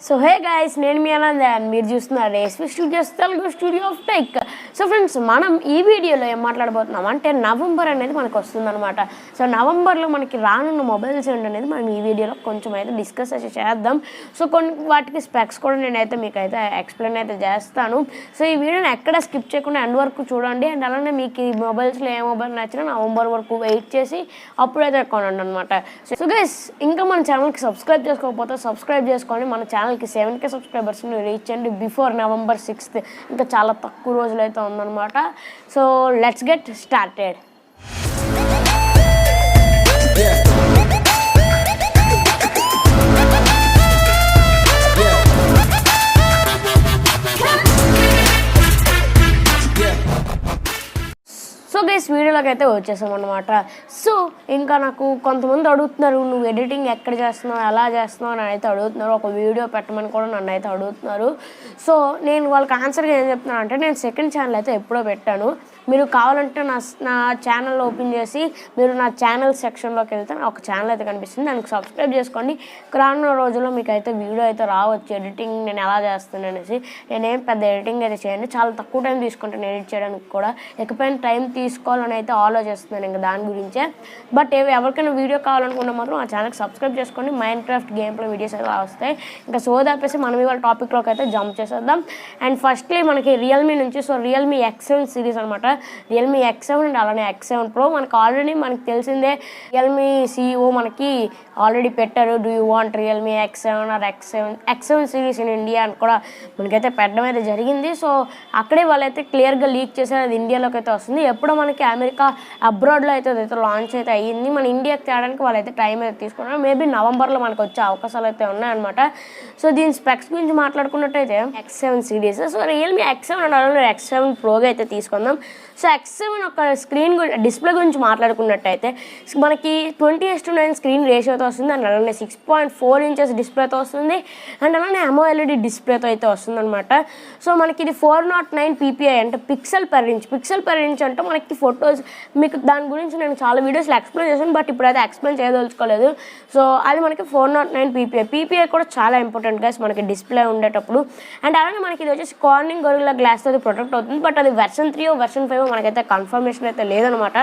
So hey guys, నేను మీ Anand and మీరు చూస్తున్నారు రేస్వి studios Telugu studio of tech. So friends, మనం ఈ వీడియోలో ఏం మాట్లాడబోతున్నాం అంటే నవంబర్ అనేది మనకు వస్తుందన్నమాట. సో నవంబర్లో మనకి రానున్న మొబైల్స్ ఏంటనేది మనం ఈ వీడియోలో కొంచెం అయితే డిస్కస్ అయితే చేద్దాం. సో కొన్ని వాటికి స్పెక్స్ కూడా నేనైతే మీకు అయితే ఎక్స్ప్లెయిన్ అయితే చేస్తాను. సో ఈ వీడియోని ఎక్కడ స్కిప్ చేయకుండా ఎండ్ వరకు చూడండి. అండ్ అలానే మీకు ఈ మొబైల్స్లో ఏ మొబైల్ నచ్చినా నవంబర్ వరకు వెయిట్ చేసి అప్పుడైతే కొనండి అనమాట. సో గైస్, ఇంకా మన ఛానల్కి సబ్స్క్రైబ్ చేసుకోకపోతే సబ్స్క్రైబ్ చేసుకోండి. మన ఛానల్కి 7K సబ్స్క్రైబర్స్ని రీచ్ అండి బిఫోర్ November 6th. ఇంకా చాలా తక్కువ రోజులు అయితే ఉందన్నమాట. So let's get started. So guys, వీడియోలోకి అయితే వచ్చేసాం అనమాట. సో ఇంకా నాకు కొంతమంది అడుగుతున్నారు, నువ్వు ఎడిటింగ్ ఎక్కడ చేస్తున్నావు, ఎలా చేస్తున్నావు అని అయితే అడుగుతున్నారు. ఒక వీడియో పెట్టమని కూడా నన్ను అయితే అడుగుతున్నారు. సో నేను వాళ్ళకి ఆన్సర్గా ఏం చెప్తున్నాను అంటే, నేను సెకండ్ ఛానల్ అయితే ఎప్పుడో పెట్టాను. మీరు కావాలంటే నా ఛానల్ ఓపెన్ చేసి మీరు నా ఛానల్ సెక్షన్లోకి వెళ్తే ఒక ఛానల్ అయితే కనిపిస్తుంది, దానికి సబ్స్క్రైబ్ చేసుకోండి. రానున్న రోజుల్లో మీకు అయితే వీడియో అయితే రావచ్చు ఎడిటింగ్ నేను ఎలా చేస్తాను అనేసి. నేనేం పెద్ద ఎడిటింగ్ అయితే చేయండి, చాలా తక్కువ టైం తీసుకుంటాను ఎడిట్ చేయడానికి కూడా. ఎక్కడైనా టైం తీసుకోవాలని అయితే ఆలోచిస్తున్నాను ఇంకా దాని గురించే. బట్ ఎవరికైనా వీడియో కావాలనుకున్నా మాత్రం ఆ ఛానల్కి సబ్స్క్రైబ్ చేసుకోండి. మైన్క్రాఫ్ట్ గేమ్ ప్లే వీడియోస్ అయితే వస్తాయి. ఇంకా సోదాపేసి మనం ఇవాళ టాపిక్లోకి అయితే జంప్ చేసేద్దాం. అండ్ ఫస్ట్లీ మనకి రియల్మీ నుంచి, సో రియల్మీ X7 సిరీస్ అనమాట. రియల్మీ X7 అండ్ అలానే X7 Pro మనకు ఆల్రెడీ మనకి తెలిసిందే. రియల్మీ CEO మనకి ఆల్రెడీ పెట్టారు, do you want Realme X7 or X7 series in India అని కూడా మనకైతే పెట్టడం అయితే జరిగింది. సో అక్కడే వాళ్ళైతే క్లియర్గా లీక్ చేశారు, అది ఇండియాలోకి అయితే వస్తుంది. ఎప్పుడో మనకి అమెరికా అబ్రాడ్లో అయితే అదైతే లాంచ్ అయితే అయ్యింది. మన ఇండియాకి తేడానికి వాళ్ళైతే టైం అయితే తీసుకున్నారు. మేబీ నవంబర్లో మనకు వచ్చే అవకాశాలు అయితే ఉన్నాయన్నమాట. సో దీని స్పెక్స్ గురించి మాట్లాడుకున్నట్టయితే X7 series, so Realme X7 and అలానే X7 Proగా అయితే తీసుకుందాం. సో X7 ఒక స్క్రీన్ డిస్ప్లే గురించి మాట్లాడుకున్నట్టయితే మనకి 20:9 స్క్రీన్ రేషియోతో వస్తుంది. అండ్ అలానే 6.4 ఇంచెస్ డిస్ప్లేతో వస్తుంది. అండ్ అలానే AMOLED డిస్ప్లేతో అయితే వస్తుంది అనమాట. సో మనకి ఇది 409 PPI అంటే పిక్సెల్ పర్ ఇంచ్ అంటే మనకి ఫొటోస్, మీకు దాని గురించి నేను చాలా వీడియోస్లో ఎక్స్ప్లెయిన్ చేశాను, బట్ ఇప్పుడైతే ఎక్స్ప్లెయిన్ చేయదలుచుకోలేదు. సో అది మనకి 409 PPI కూడా చాలా ఇంపార్టెంట్ గైస్ మనకి డిస్ప్లే ఉండేటప్పుడు. అండ్ అలానే మనకి ఇది వచ్చేసి కార్నింగ్ గొరిల్లా గ్లాస్తో అది ప్రొటెక్ట్ అవుతుంది. బట్ అది వెర్షన్ 3 వెర్షన్ 5 మనకైతే కన్ఫర్మేషన్ అయితే లేదనమాట.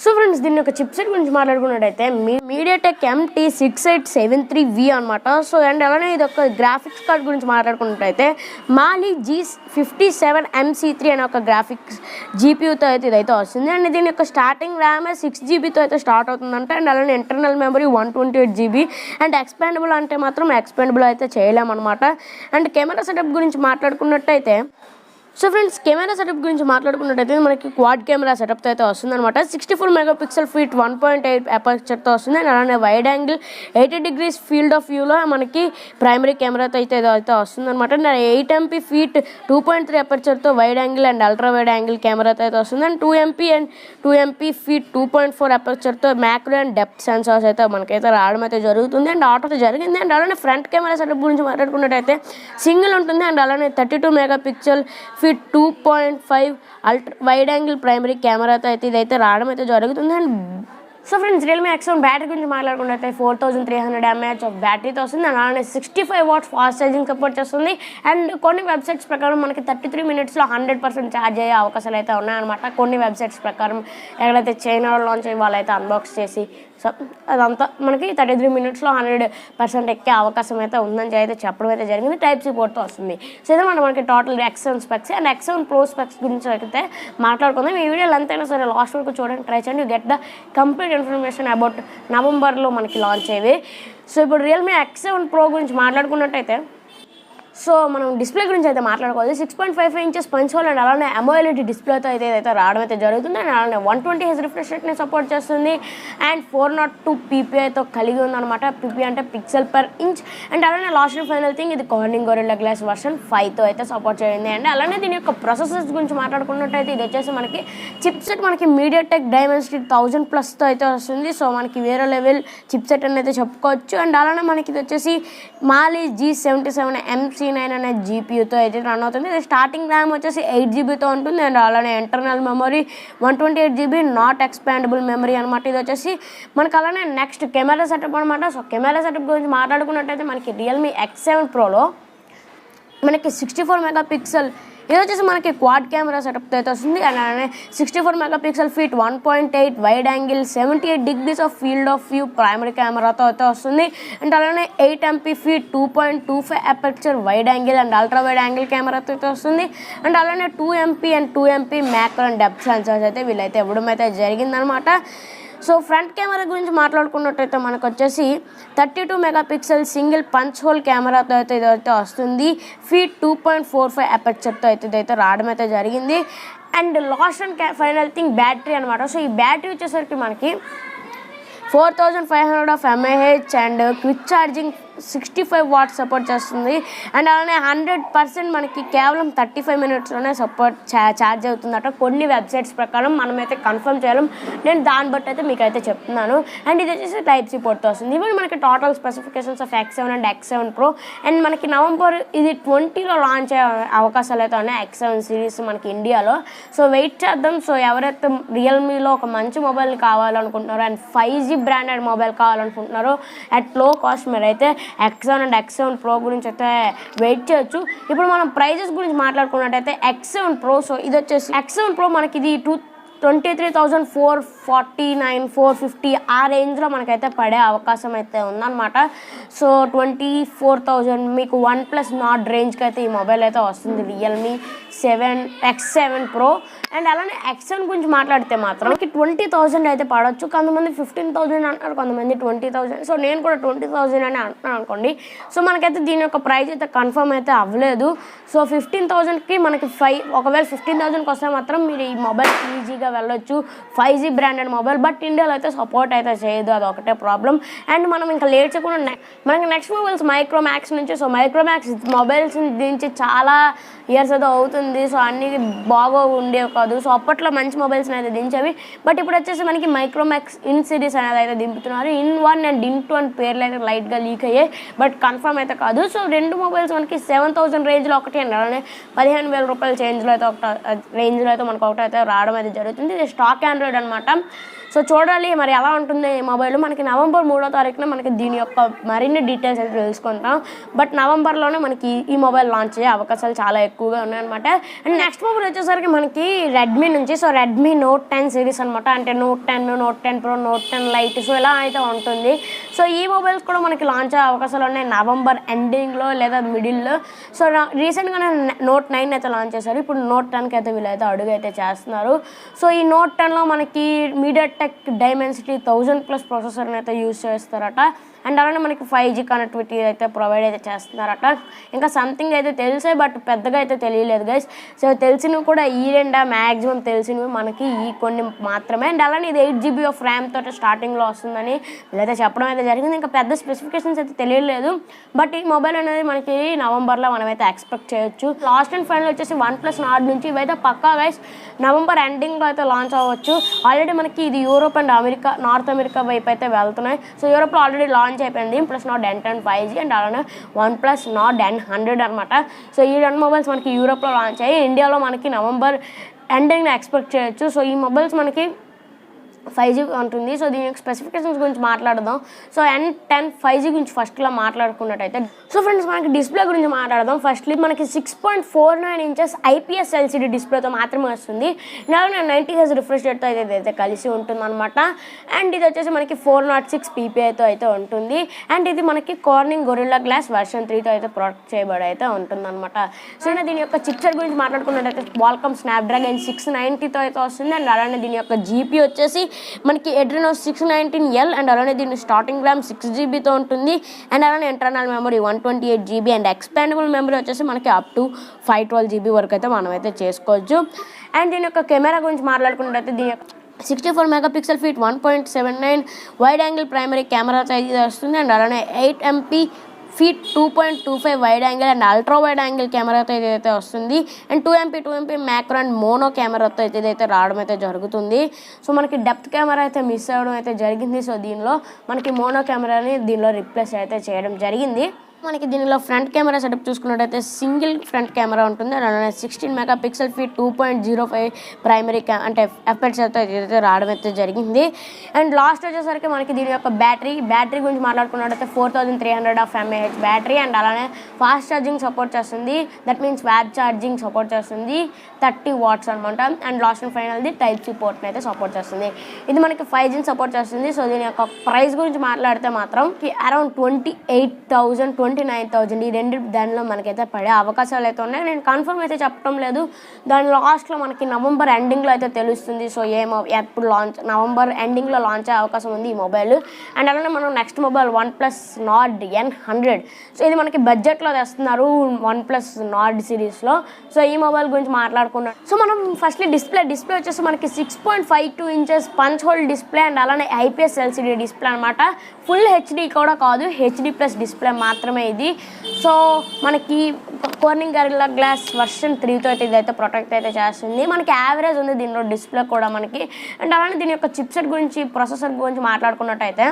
సో ఫ్రెండ్స్, దీని యొక్క చిప్సెట్ గురించి మాట్లాడుకున్నట్టయితే మీడియాటెక్ MT6873V అనమాట. సో అండ్ అలానే ఇది ఒక గ్రాఫిక్స్ కార్డ్ గురించి మాట్లాడుకున్నట్టయితే మాలి G57 MC3 అనే ఒక గ్రాఫిక్స్ GPUతో అయితే ఇదైతే వస్తుంది. అండ్ దీని యొక్క స్టార్టింగ్ ర్యామ్ 6GB అయితే స్టార్ట్ అవుతుందంట. అండ్ అలానే internal memory 128GB. And expandable అంటే మాత్రం ఎక్స్పాండబుల్ అయితే చేయలేమన్నమాట. అండ్ కెమెరా సెటప్ గురించి మాట్లాడుకున్నట్టయితే, సో ఫ్రెండ్స్, కెమెరా సెటప్ గురించి మాట్లాడుకున్నట్టయితే మనకి క్వాడ్ కెమెరా సెటప్తో అయితే వస్తుంది అనమాట. 64 MP ఫీట్ 1.8 అపర్చర్తో వస్తుంది. అండ్ అలానే wide angle 80 degrees field of వ్యూలో మనకి ప్రైమరీ కెమెరాతో అయితే వస్తుంది అనమాట. అండ్ 8 MP ఫీట్ 2.3 అపర్చర్తో wide angle and ultra wide angle కెమెరాతో అయితే వస్తుంది. అండ్ 2 MP ఫీట్ 2.4 అపర్చర్తో మ్యాక్రో అండ్ డెప్త్ సెన్సార్స్ అయితే మనకైతే రావడం అయితే జరుగుతుంది. అండ్ ఆటో జరిగింది. అండ్ అలానే ఫ్రంట్ కెమెరా సెటప్ గురించి మాట్లాడుకున్నట్టయితే సింగిల్ ఉంటుంది. అండ్ అలానే 32 MP f 2.5 ultra wide angle primary కెమెరాతో అయితే ఇదైతే రావడం అయితే జరుగుతుంది. And so friends, Realme X7 battery గురించి మాట్లాడుకున్నట్లయితే 4300 mAh ఆఫ్ బ్యాటరీతో వస్తుంది. అలానే 65 watts ఫాస్ట్ ఛార్జింగ్ సపోర్ట్ చేస్తుంది. అండ్ కొన్ని వెబ్సైట్స్ ప్రకారం మనకి 33 minutesలో 100% ఛార్జ్ అయ్యే అవకాశాలు అయితే ఉన్నాయన్నమాట. కొన్ని వెబ్సైట్స్ ప్రకారం ఎక్కడైతే చైనాలో లాంచ్ అయ్యి వాళ్ళైతే అన్బాక్స్ చేసి, సో అదంతా మనకి 33 minutesలో 100% ఎక్కే అవకాశం అయితే ఉందని అయితే చెప్పడం అయితే జరిగింది. Type-C పోర్ట్తో వస్తుంది. సో ఇదే మనకి total X7 specs. And X7 Pro specs గురించి అయితే మాట్లాడుకుందాం. ఈ వీడియోలో ఎంతైనా సరే లాస్ట్ వరకు చూడండి, ట్రై చేయండి. Get the complete information about నవంబర్లో మనకి లాంచ్ అయ్యేవి. సో ఇప్పుడు రియల్మీ X7 Pro గురించి మాట్లాడుకున్నట్టయితే, సో మనం డిస్ప్లే గురించి అయితే మాట్లాడుకోవాలి. 6.55 inches పంచ్ హోల్ అండ్ అలానే AMOLED డిస్ప్లేతో అయితే రావడం అయితే జరుగుతుంది. అండ్ అలానే 120Hz రిఫ్రెష్ రేట్ని సపోర్ట్ చేస్తుంది. అండ్ 402 PPIతో కలిగి ఉందన్నమాట. PPI అంటే పిక్సెల్ పర్ ఇంచ్. అండ్ అలానే లాస్ట్ అండ్ ఫైనల్ థింగ్, ఇది కార్నింగ్ గొరిల్లా గ్లాస్ వెర్షన్ 5తో అయితే సపోర్ట్ చేయండి. అండ్ అలానే దీని యొక్క ప్రాసెసర్స్ గురించి మాట్లాడుకున్నట్టయితే ఇది వచ్చేసి మనకి చిప్సెట్ మనకి మీడియాటెక్ డైమెన్సిటీ 1000+తో అయితే వస్తుంది. సో మనకి వేరే లెవెల్ చిప్సెట్ అని అయితే చెప్పుకోవచ్చు. అండ్ అలానే మనకి ఇది వచ్చేసి మాలి G77 MC 9 అనే జీపీయూతో అయితే రన్ అవుతుంది. ఇది స్టార్టింగ్ ర్యామ్ వచ్చేసి 8 జీబీతో ఉంటుంది. అండ్ అలానే internal memory 128 GB not expandable memory అనమాట. ఇది వచ్చేసి మనకు అలానే నెక్స్ట్ కెమెరా సెటప్ అనమాట. సో కెమెరా సెటప్ గురించి మాట్లాడుకున్నట్టయితే మనకి రియల్మీ X7 ప్రోలో మనకి 64 మెగాపిక్సెల్ ఇది వచ్చేసి మనకి క్వాడ్ కెమెరా సెటప్తో అయితే వస్తుంది. అండ్ అలానే 64 megapixel feet 1.8 wide angle 78 degrees of field of view primary కెమెరాతో అయితే వస్తుంది. అండ్ అలానే 8 MP feet 2.25 aperture wide angle and ultra wide angle కెమెరాతో అయితే వస్తుంది. అండ్ అలానే 2 MP and 2 MP macro and depth sensors అయితే వీళ్ళైతే ఇవ్వడం అయితే జరిగిందనమాట. సో ఫ్రంట్ కెమెరా గురించి మాట్లాడుకున్నట్టయితే మనకు వచ్చేసి 32 మెగాపిక్సెల్ సింగిల్ పంచ్ హోల్ కెమెరాతో అయితే ఇదైతే వస్తుంది. ఫీట్ 2.45 అపర్చర్తో అయితే ఇదైతే రావడం అయితే జరిగింది. And last and final thing battery అనమాట. సో ఈ బ్యాటరీ వచ్చేసరికి మనకి 4500 of mAh and quick charging 65 watts support చేస్తుంది. అండ్ అలానే 100% మనకి కేవలం 35 మినిట్స్లోనే ఛార్జ్ అవుతుందట కొన్ని వెబ్సైట్స్ ప్రకారం. మనమైతే కన్ఫర్మ్ చేయలేం, నేను దాన్ని బట్టి అయితే మీకు అయితే చెప్తున్నాను. అండ్ ఇది వచ్చేసి టైప్-C పోర్ట్తో వస్తుంది. ఇవన్నీ మనకి total specifications of X7 and X7 Pro. And మనకి నవంబర్ ఇది 20లో లాంచ్ అయ్యే అవకాశాలు అయితే ఉన్నాయి X7 సిరీస్ మనకి ఇండియాలో. సో వెయిట్ చేద్దాం. సో ఎవరైతే రియల్మీలో ఒక మంచి మొబైల్ కావాలనుకుంటున్నారో అండ్ 5G బ్రాండెడ్ మొబైల్ కావాలనుకుంటున్నారో అట్ లో కాస్ట్ మీరైతే X7 అండ్ X7 Pro గురించి అయితే వెయిట్ చేయొచ్చు. ఇప్పుడు మనం ప్రైజెస్ గురించి మాట్లాడుకున్నట్టయితే X7 Pro, సో ఇది వచ్చేసి X7 Pro మనకి ఇది 23,449 450 ఆ రేంజ్లో మనకైతే పడే అవకాశం అయితే ఉందన్నమాట. సో 24,000 మీకు OnePlus Nord రేంజ్కి అయితే ఈ మొబైల్ అయితే వస్తుంది రియల్మీ X7 Pro. అండ్ అలానే X7 గురించి మాట్లాడితే మాత్రం మనకి 20,000 అయితే పడవచ్చు. కొంతమంది 15,000 అంటారు, కొంతమంది 20,000. సో నేను కూడా 20,000 అని అంటున్నాను అనుకోండి. సో మనకైతే దీని యొక్క ప్రైస్ అయితే కన్ఫర్మ్ అయితే అవ్వలేదు. సో 15,000కి మనకి ఒకవేళ 15,000కి వస్తే మాత్రం మీరు ఈ మొబైల్ ఈజీగా వెళ్ళొచ్చు. 5G బ్రాండెడ్ మొబైల్, బట్ ఇండియాలో అయితే సపోర్ట్ అయితే చేయదు, అది ఒకటే ప్రాబ్లం. అండ్ మనం ఇంకా లేట్ చేయకుండా మనకి నెక్స్ట్ మొబైల్స్ మైక్రోమాక్స్ నుంచి. సో మైక్రోమాక్స్ మొబైల్స్ నుంచి చాలా ఇయర్స్ అయితే అవుతుంది. సో అన్ని బాగా ఉండేవి కాదు. సో అప్పట్లో మంచి మొబైల్స్ని అయితే దించేవి. బట్ ఇప్పుడు వచ్చేసి మనకి మైక్రోమాక్స్ ఇన్ సిరీస్ అనేది అయితే దింపుతున్నారు. ఇన్ 1 అండ్ ఇన్ 2 అని పేర్లు అయితే లైట్గా లీక్ అయ్యాయి, బట్ కన్ఫర్మ్ అయితే కాదు. సో రెండు మొబైల్స్ మనకి 7,000 రేంజ్లో ఒకటి అండ్ అలానే 15,000 రూపాయల రేంజ్లో అయితే మనకు ఒకటి అయితే రావడం అయితే జరుగుతుంది. ఇది స్టాక్ ఆండ్రాయిడ్ అనమాట. సో చూడాలి మరి ఎలా ఉంటుంది ఈ మొబైల్. మనకి నవంబర్ 3వ తారీఖున మనకి దీని యొక్క మరిన్ని డీటెయిల్స్ అయితే తెలుసుకుంటాం. బట్ నవంబర్లోనే మనకి ఈ మొబైల్ లాంచ్ అయ్యే అవకాశాలు చాలా ఎక్కువగా ఉన్నాయన్నమాట. అండ్ నెక్స్ట్ మొబైల్ వచ్చేసరికి మనకి రెడ్మీ నుంచి. సో రెడ్మీ Note 10 సిరీస్ అనమాట. అంటే Note 10, Note 10 Pro, Note 10 Lite, so ఇలా అయితే ఉంటుంది. సో ఈ మొబైల్స్ కూడా మనకి లాంచ్ అయ్యే అవకాశాలు ఉన్నాయి నవంబర్ ఎండింగ్లో లేదా మిడిల్లో. సో రీసెంట్గానే Note 9 అయితే లాంచ్ చేశారు. ఇప్పుడు Note 10కి అయితే వీళ్ళైతే అడుగు అయితే చేస్తున్నారు. సో ఈ Note 10లో మనకి MediaTek Dimensity 1000+ ప్రాసెసర్ని అయితే యూజ్ చేస్తారట. అండ్ అలానే మనకి 5G కనెక్టివిటీ అయితే ప్రొవైడ్ అయితే చేస్తున్నారట. ఇంకా సంథింగ్ అయితే తెలిసే, బట్ పెద్దగా అయితే తెలియలేదు గైస్. సో తెలిసినవి కూడా ఈ రెండా మ్యాక్సిమం తెలిసినవి మనకి ఈ కొన్ని మాత్రమే. అండ్ అలానే ఇది 8 GB ఆఫ్ ర్యామ్ తోటి స్టార్టింగ్లో వస్తుందని వీళ్ళైతే చెప్పడం అయితే జరిగింది. ఇంకా పెద్ద స్పెసిఫికేషన్స్ అయితే తెలియలేదు, బట్ ఈ మొబైల్ అనేది మనకి నవంబర్లో మనమైతే ఎక్స్పెక్ట్ చేయొచ్చు. లాస్ట్ అండ్ ఫైనల్ వచ్చేసి OnePlus Nord నుంచి. ఇవైతే పక్కా గైస్ నవంబర్ ఎండింగ్లో అయితే లాంచ్ అవ్వచ్చు. ఆల్రెడీ మనకి ఇది యూరోప్ అండ్ నార్త్ అమెరికా వైపు అయితే వెళ్తున్నాయి. సో యూరోప్లో ఆల్రెడీ లాంచ్ అయిపోయింది OnePlus Nord N10 5G and అలానే OnePlus Nord N100 అనమాట. సో ఈ రెండు మొబైల్స్ మనకి యూరోప్లో లాంచ్ అయ్యి ఇండియాలో మనకి నవంబర్ ఎండింగ్లో ఎక్స్పెక్ట్ చేయొచ్చు. సో ఈ మొబైల్స్ మనకి 5G ఉంటుంది. సో దీని యొక్క స్పెసిఫికేషన్స్ గురించి మాట్లాడదాం. సో N10 5G గురించి ఫస్ట్లో మాట్లాడుకున్నట్టయితే, సో ఫ్రెండ్స్ మనకి డిస్ప్లే గురించి మాట్లాడదాం. ఫస్ట్లీ మనకి 6.49 ఇంచెస్ IPS LCD డిస్ప్లేతో మాత్రమే వస్తుంది. అలానే 90Hz రిఫ్రెష్ రేట్తో అయితే కలిసి ఉంటుంది అనమాట. అండ్ ఇది వచ్చేసి మనకి 406 PPIతో అయితే ఉంటుంది. అండ్ ఇది మనకి కార్నింగ్ గొరిల్లా గ్లాస్ వెర్షన్ 3తో అయితే ప్రొటెక్ట్ చేయబడి అయితే ఉంటుంది అనమాట. సో దీని యొక్క చిప్సెట్ గురించి మాట్లాడుకున్నట్టయితే Qualcomm Snapdragon 690తో అయితే వస్తుంది. అండ్ అలానే దీని యొక్క GP వచ్చేసి మనకి Adreno 619L. అండ్ అలానే దీని స్టార్టింగ్ ర్యామ్ 6GBతో ఉంటుంది. అండ్ అలానే internal memory 128GB and expandable memory వచ్చేసి మనకి అప్ టు 512GB వరకు అయితే మనమైతే చేసుకోవచ్చు. అండ్ దీని యొక్క కెమెరా గురించి మాట్లాడుకున్నట్టయితే దీని యొక్క 64 megapixel feet 1.79 wide angle primary కెమెరాతో అయితే వస్తుంది. అండ్ అలానే 8 MP feet 2.25 wide angle and ultra wide angle కెమెరాతో అయితే వస్తుంది. And 2 MP macro and mono కెమెరాతో అయితే రావడం అయితే జరుగుతుంది. సో మనకి డెప్త్ కెమెరా అయితే మిస్ అవ్వడం అయితే జరిగింది. సో దీనిలో మనకి మోనో కెమెరాని దీనిలో రిప్లేస్ అయితే చేయడం జరిగింది. మనకి దీనిలో ఫ్రంట్ కెమెరా సెటప్ చూసుకున్నట్టయితే సింగిల్ ఫ్రంట్ కెమెరా ఉంటుంది. అలానే 16 మెగాపిక్సెల్ ఫీ 2.05 ప్రైమరీ అంటే ఎఫ్ఎక్స్ అయితే రావడం అయితే జరిగింది. అండ్ లాస్ట్ వచ్చేసరికి మనకి దీని యొక్క బ్యాటరీ గురించి మాట్లాడుకున్నట్టయితే 4300 mAh బ్యాటరీ. అండ్ అలానే ఫాస్ట్ ఛార్జింగ్ సపోర్ట్ చేస్తుంది. దట్ మీన్స్ వ్యాబ్ ఛార్జింగ్ సపోర్ట్ చేస్తుంది 30 వాట్స్ అనమాట. అండ్ లాస్ట్ అండ్ ఫైనల్ది టైప్ సి పోర్ట్ని అయితే సపోర్ట్ చేస్తుంది. ఇది మనకి 5G సపోర్ట్ చేస్తుంది. సో దీని యొక్క ప్రైస్ గురించి మాట్లాడితే మాత్రం అరౌండ్ 28,000 ఈ రెండు దానిలో మనకైతే పడే అవకాశాలు అయితే ఉన్నాయి. నేను కన్ఫర్మ్ అయితే చెప్పడం లేదు. దాని లాస్ట్లో మనకి నవంబర్ ఎండింగ్లో అయితే తెలుస్తుంది. సో ఎప్పుడు నవంబర్ ఎండింగ్లో లాంచ్ అయ్యే అవకాశం ఉంది ఈ మొబైల్. అండ్ అలానే మనం next mobile OnePlus Nord N100. So ఇది మనకి బడ్జెట్లో తెస్తున్నారు OnePlus Nord సిరీస్లో. సో ఈ మొబైల్ గురించి మాట్లాడుకున్నాం. సో మనం ఫస్ట్లీ డిస్ప్లే వచ్చేసి మనకి 6.52 inches punch whole display. And అలానే IPS LCD డిస్ప్లే అనమాట. ఫుల్ హెచ్డి కూడా కాదు, HD+ డిస్ప్లే మాత్రమే ఇది. సో మనకి కార్నింగ్ గరిల్లా గ్లాస్ వర్షన్ 3తో అయితే ఇదైతే ప్రొటెక్ట్ అయితే చేస్తుంది. మనకి యావరేజ్ ఉంది దీనిలో డిస్ప్లే కూడా మనకి. అండ్ అలానే దీని యొక్క చిప్సెట్ గురించి ప్రాసెసర్ గురించి మాట్లాడుకున్నట్టయితే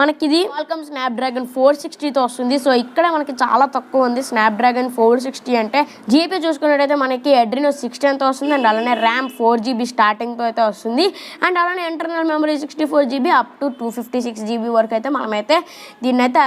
మనకి ఇది Qualcomm Snapdragon 460తో వస్తుంది. సో ఇక్కడ మనకి చాలా తక్కువ ఉంది Snapdragon 460 అంటే. జీపీ చూసుకున్నట్టయితే మనకి Adreno 610తో వస్తుంది. అండ్ అలానే ర్యామ్ 4GB స్టార్టింగ్తో అయితే వస్తుంది. అండ్ అలానే internal memory 64GB up to 256GB వరకు అయితే మనమైతే దీన్ని అయితే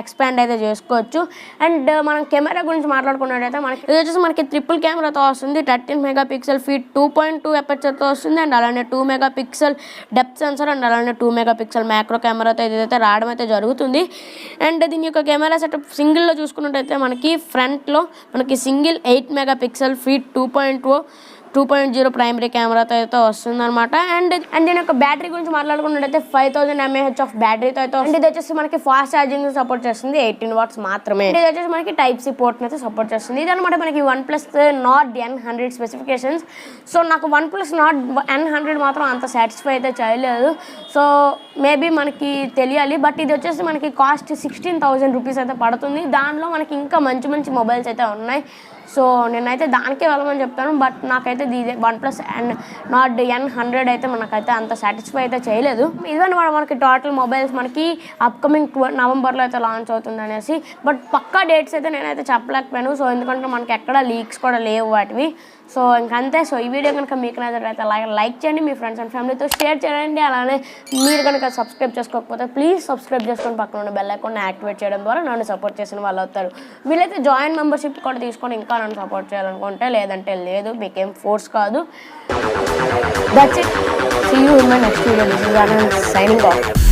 ఎక్స్పాండ్ అయితే చేసుకోవచ్చు. అండ్ మనం కెమెరా గురించి మాట్లాడుకున్నట్టయితే మనకి ఇది వచ్చేసి మనకి ట్రిపుల్ కెమెరాతో వస్తుంది. 13 మెగాపిక్సెల్ ఫీ 2.2 ఎపర్చర్తో వస్తుంది. అండ్ అలానే 2 మెగాపిక్సెల్ డెప్త్ సెన్సర్ అండ్ అలానే 2 మెగాపిక్సెల్ మ్యాక్రో కెమెరాతో ఇదైతే రావడం అయితే జరుగుతుంది. అండ్ దీని యొక్క కెమెరా సెటప్ సింగిల్లో చూసుకున్నట్టయితే మనకి ఫ్రంట్లో మనకి సింగిల్ 8 మెగాపిక్సెల్ ఫీ 2.0 ప్రైమరీ కెమెరాతో అయితే వస్తుంది అనమాట. అండ్ దీని యొక్క బ్యాటరీ గురించి మాట్లాడుకున్నట్టయితే 5000 mAh ఆఫ్ బ్యాటరీతో అయితే. అండ్ ఇది వచ్చేసి మనకి ఫాస్ట్ ఛార్జింగ్ సపోర్ట్ చేస్తుంది 18 వాట్స్ మాత్రమే. ఇది వచ్చేసి మనకి టైప్ సి పోర్ట్ అయితే సపోర్ట్ చేస్తుంది. ఇది అనమాట మనకి OnePlus Nord N100 specifications. So నాకు OnePlus Nord N100 మాత్రం అంత సాటిస్ఫై అయితే చేయలేదు. సో మేబీ మనకి తెలియాలి. బట్ ఇది వచ్చేసి మనకి కాస్ట్ 16,000 రూపీస్ అయితే పడుతుంది. దానిలో మనకి ఇంకా మంచి మొబైల్స్ అయితే ఉన్నాయి. సో నేనైతే దానికే వెళ్ళమని చెప్తాను. బట్ నాకైతే OnePlus Nord N100 అయితే మనకైతే అంత సాటిస్ఫై అయితే చేయలేదు. ఇవన్నీ మనకి టోటల్ మొబైల్స్ మనకి అప్కమింగ్ నవంబర్లో అయితే లాంచ్ అవుతుంది అనేసి. బట్ పక్కా డేట్స్ అయితే నేనైతే చెప్పలేకపోయాను. సో ఎందుకంటే మనకి ఎక్కడ లీక్స్ కూడా లేవు వాటివి. సో ఇంకంతే. సో ఈ వీడియో కనుక మీకు నచ్చినట్లయితే లైక్ చేయండి, మీ ఫ్రెండ్స్ అండ్ ఫ్యామిలీతో షేర్ చేయండి. అలానే మీరు కనుక సబ్స్క్రైబ్ చేసుకోకపోతే ప్లీజ్ సబ్స్క్రైబ్ చేసుకొని పక్కన ఉన్న బెల్ ఐకాన్ని యాక్టివేట్ చేయడం ద్వారా నన్ను సపోర్ట్ చేసిన వాళ్ళు అవుతారు. వీళ్ళైతే జాయిన్ మెంబర్షిప్ కూడా తీసుకొని ఇంకా నన్ను సపోర్ట్ చేయాలనుకుంటే, లేదంటే లేదు, మీకేం ఫోర్స్ కాదు. That's it. See you in my next video. This is Anand signing of.